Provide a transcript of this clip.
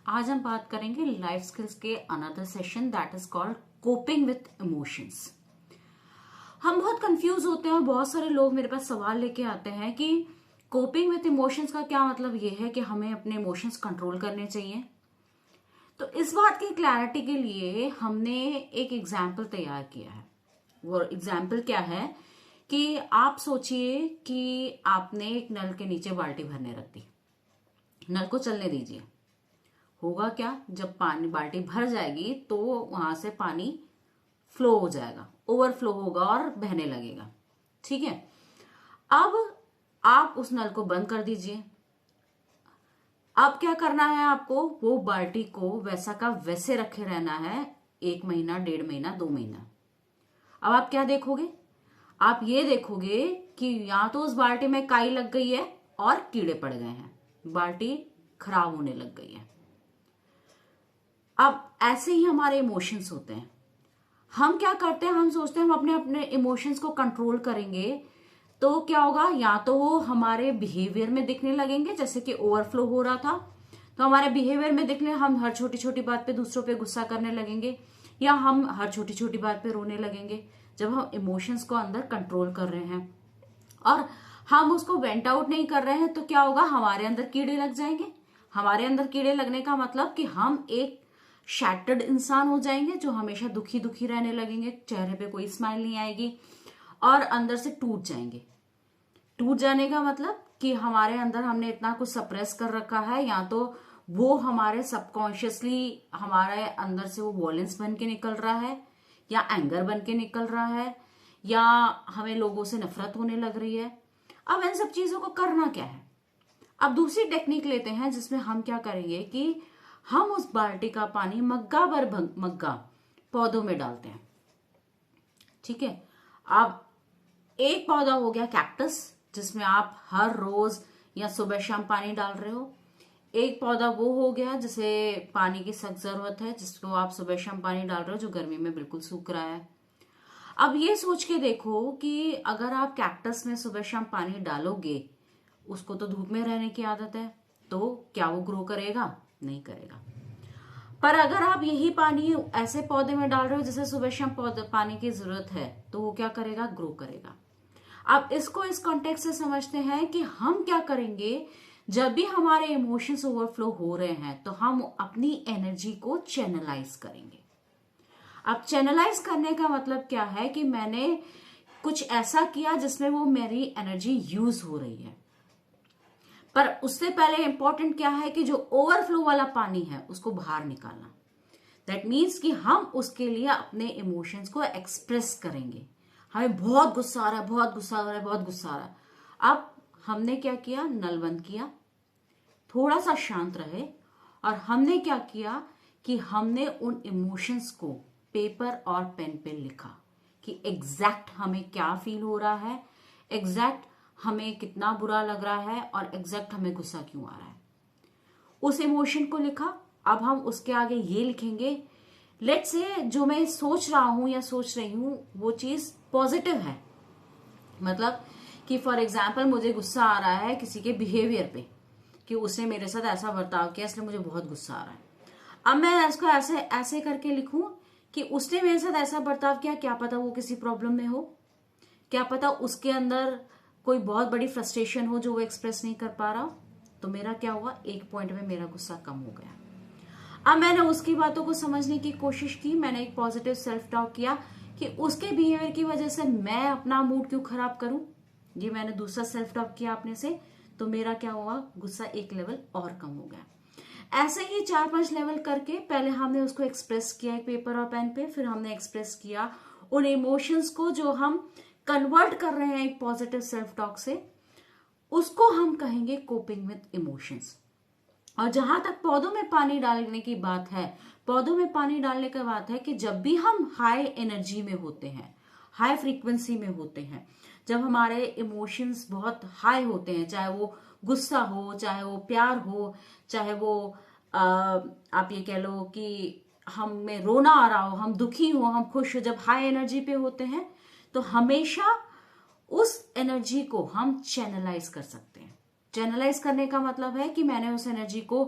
आज हम बात करेंगे लाइफ स्किल्स के another session that is called coping with emotions. हम बहुत कंफ्यूज होते हैं और बहुत सारे लोग मेरे पास सवाल लेके आते हैं कि कोपिंग विथ इमोशंस का क्या मतलब ये है कि हमें अपने इमोशंस कंट्रोल करने चाहिए। तो इस बात की क्लैरिटी के लिए हमने एक एग्जाम्पल तैयार किया है। वो एग्जाम्पल क्या है कि आप सोचिए कि आपने एक नल के नीचे बाल्टी भरने रख दी, नल को चलने दीजिए। होगा क्या, जब पानी बाल्टी भर जाएगी तो वहां से पानी फ्लो हो जाएगा, ओवरफ्लो होगा और बहने लगेगा। ठीक है, अब आप उस नल को बंद कर दीजिए। अब क्या करना है आपको, वो बाल्टी को वैसा का वैसे रखे रहना है 1 महीना, 1.5 महीना, 2 महीना। अब आप क्या देखोगे, आप ये देखोगे कि या तो उस बाल्टी में काई लग गई है और कीड़े पड़ गए हैं, बाल्टी खराब होने लग गई है। अब ऐसे ही हमारे इमोशंस होते हैं। हम क्या करते हैं, हम सोचते हैं हम अपने अपने इमोशंस को कंट्रोल करेंगे तो क्या होगा, या तो वो हमारे बिहेवियर में दिखने लगेंगे, जैसे कि ओवरफ्लो हो रहा था तो हमारे बिहेवियर में दिखने, हम हर छोटी छोटी बात पे दूसरों पे गुस्सा करने लगेंगे, या हम हर छोटी छोटी बात पे रोने लगेंगे जब हम इमोशंस को अंदर कंट्रोल कर रहे हैं और हम उसको वेंट आउट नहीं कर रहे हैं। तो क्या होगा, हमारे अंदर कीड़े लग जाएंगे। हमारे अंदर कीड़े लगने का मतलब कि हम एक शैटर्ड इंसान हो जाएंगे, जो हमेशा दुखी दुखी रहने लगेंगे, चेहरे पे कोई स्माइल नहीं आएगी और अंदर से टूट जाएंगे। टूट जाने का मतलब कि हमारे अंदर हमने इतना कुछ सप्रेस कर रखा है, या तो वो हमारे सबकॉन्शियसली हमारे अंदर से वो वॉयलेंस बन के निकल रहा है, या एंगर बन के निकल रहा है, या हमें लोगों से नफरत होने लग रही है। अब इन सब चीजों को करना क्या है। अब दूसरी टेक्निक लेते हैं जिसमें हम क्या करेंगे कि हम उस बाल्टी का पानी मग्गा भर मग्गा पौधों में डालते हैं। ठीक है, अब एक पौधा हो गया कैक्टस, जिसमें आप हर रोज या सुबह शाम पानी डाल रहे हो। एक पौधा वो हो गया जिसे पानी की सख्त जरूरत है, जिसको आप सुबह शाम पानी डाल रहे हो, जो गर्मी में बिल्कुल सूख रहा है। अब ये सोच के देखो कि अगर आप कैक्टस में सुबह शाम पानी डालोगे, उसको तो धूप में रहने की आदत है, तो क्या वो ग्रो करेगा? नहीं करेगा। पर अगर आप यही पानी ऐसे पौधे में डाल रहे हो जिसे सुबह शाम पानी की जरूरत है, तो वो क्या करेगा? ग्रो करेगा। अब इसको इस कॉन्टेक्स्ट से समझते हैं कि हम क्या करेंगे जब भी हमारे इमोशंस ओवरफ्लो हो रहे हैं, तो हम अपनी एनर्जी को चैनलाइज करेंगे। अब चैनलाइज करने का मतलब क्या है कि मैंने कुछ ऐसा किया जिसमें वो मेरी एनर्जी यूज हो रही है। पर उससे पहले इंपॉर्टेंट क्या है कि जो ओवरफ्लो वाला पानी है उसको बाहर निकालना। दैट मीन्स कि हम उसके लिए अपने इमोशंस को एक्सप्रेस करेंगे। हमें बहुत गुस्सा आ रहा है, बहुत गुस्सा आ रहा है, बहुत गुस्सा आ रहा है। अब हमने क्या किया, नल बंद किया, थोड़ा सा शांत रहे, और हमने क्या किया कि हमने उन इमोशंस को पेपर और पेन पे लिखा कि एग्जैक्ट हमें क्या फील हो रहा है, एग्जैक्ट हमें कितना बुरा लग रहा है, और एग्जैक्ट हमें गुस्सा क्यों आ रहा है। उस इमोशन को लिखा। अब हम उसके आगे ये लिखेंगे, लेट्स से जो मैं सोच रहा हूं या सोच रही हूं वो चीज पॉजिटिव है। मतलब कि फॉर एग्जाम्पल मुझे गुस्सा आ रहा है किसी के बिहेवियर पे, कि उसने मेरे साथ ऐसा बर्ताव किया इसलिए मुझे बहुत गुस्सा आ रहा है। अब मैं इसको ऐसे ऐसे करके लिखूं कि उसने मेरे साथ ऐसा बर्ताव किया, क्या पता वो किसी प्रॉब्लम में हो, क्या पता उसके अंदर कोई बहुत बड़ी फ्रस्ट्रेशन हो जो वो एक्सप्रेस नहीं कर पा रहा। तो मेरा क्या हुआ, एक पॉइंट में मेरा गुस्सा कम हो गया। अब मैंने उसकी बातों को समझने की कोशिश की, मैंने एक पॉजिटिव सेल्फ टॉक किया कि उसके बिहेवियर की वजह से मैं अपना मूड क्यों खराब करूं। ये मैंने दूसरा सेल्फ टॉक किया अपने से, तो मेरा क्या हुआ, गुस्सा एक लेवल और कम हो गया। ऐसे ही 4-5 लेवल करके पहले हमने उसको एक्सप्रेस किया एक पेपर और पेन पे, फिर हमने एक्सप्रेस किया उन इमोशंस को जो हम कन्वर्ट कर रहे हैं एक पॉजिटिव सेल्फ टॉक से, उसको हम कहेंगे कोपिंग विद इमोशंस। और जहां तक पौधों में पानी डालने की बात है, पौधों में पानी डालने की बात है कि जब भी हम हाई एनर्जी में होते हैं, हाई फ्रीक्वेंसी में होते हैं, जब हमारे इमोशंस बहुत हाई होते हैं, चाहे वो गुस्सा हो, चाहे वो प्यार हो, चाहे वो आप ये कह लो कि हमें रोना आ रहा हो, हम दुखी हो, हम खुश हो, जब हाई एनर्जी पे होते हैं तो हमेशा उस एनर्जी को हम चैनलाइज कर सकते हैं। चैनलाइज करने का मतलब है कि मैंने उस एनर्जी को